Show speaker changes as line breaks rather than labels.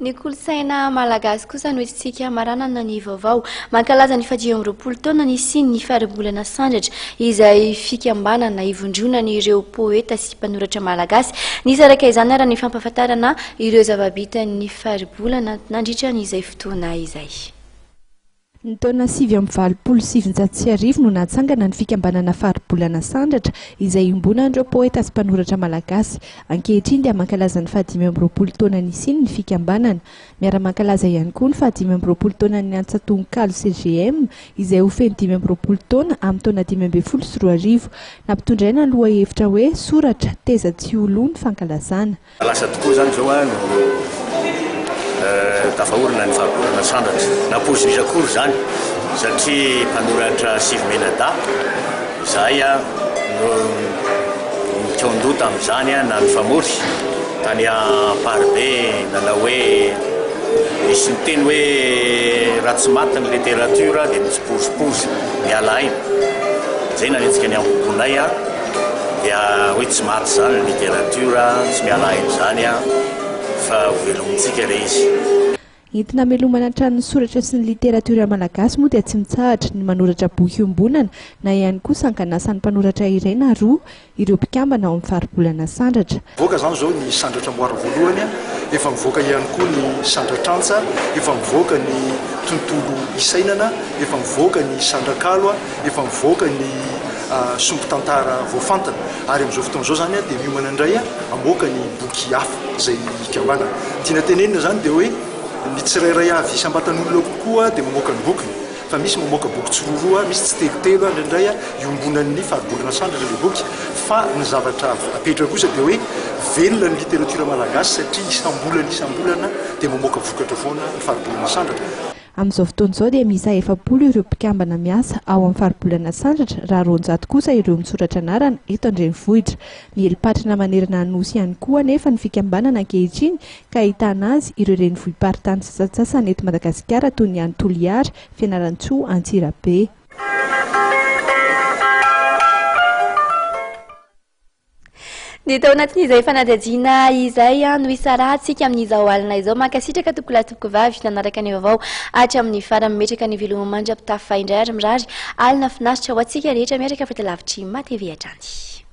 Ny kolontsaina malagasy kosa no isika maranana ny vaovao mankalaza ny 20 taona ny siny ny fahabolana sandratra izay fikambanana ivondronana ireo poeta sy mpanoratra malagasy nisaraka izany ara ny fampahafantarana ireo zava-bitany fahabolana nandritra n'izay fotoana izay.
Ny taona 2027 no natsangana ny fikambanana fahabolana sandratra izay imbonan'ireo poeta sy mpanoratra malagasy. Ankehitriny dia mankalaza ny 20 taona ny siny ny fikambanana. Miara-mankalaza ihany koa ny 20 taona ny Antsatonkalo CGM izay ho feno 20 taona amin'ny taona 2024. Nampitondraina ny lohahevitra hoe soratra teza tsy olo ny fankalazana.
Lasa tokoa zany zao tafaorina ny fahabolana sandratra napozimisy akory zany satria mpanoratra Sivy Menada izay no mitondota amin'izany na ny famory tany Amparibe nanao hoe misy ny teny hoe raha tsy maty ny literatura dia mitsipozipozy miala aina zay nanetsika ny ambokonay dia hoe tsy maty zany ny literatura tsy miala aina zany fa ovelomintsika ilay izy.
Entina melomana hatrany soratra sy ny literatura malagasy moa dia tsy mitsahatra ny manoratra boky iombonana na ihany koa sanganasany mpanoratra iray na roa ireo mpikambana ao amin'ny fahabolana sandratra.
Mivoaka zany zao ny sandratra amboara voalohany, efa mivoaka ihany koa ny sandratrantsa, efa mivoaka ny tontolo isainana, efa mivoaka ny sandrakalo, efa mivoaka ny sombitantara voafantana ary amin'izao fotoana izao zany dia miomana indray amoaka ny boky hafa izay ikambana. Tiana tenenina zany dia hoe ny tsirairay avy isam-batan'olona kokoa dia mamoaka ny boky fa misy mamoaka boky tsiroroa, misy tsy telotelo indraindray iombonan'ny fahabolana sandratra ilay boky fa ny zavatra apetraka kosa dia hoe velona ny literatura malagasy satria isambolana dia mamoaka vokatra foana ny fahabolana sandratra.
Amin'izao fotoana izao dia misa 70 ireo mpikambana miasa ao amin'ny fahabolana sandratra raha 900 kosa ireo misoratra anarana eto an-drenivohitra. Mielipatrana manerana nosy ihany koa nefa ny fikambanana ankehitriny ka ahitana azy ireo renivohim-paritany sasatsasany eto Madagasikara toy ny Antoliara, Fianarantsoa, Antsirabe.
Ny tao anatin'izay fanadihadiana izay no isarahantsika amin'izao alina izao mankasitraka tompoko lahy tompoko vavy nanaraka ny vaovao hatramin'ny farany metraka ny veloma mandra-pitafa indray ary mirary alina finaritra ho antsika rehetra miaraka fahitalavitry matv atranty.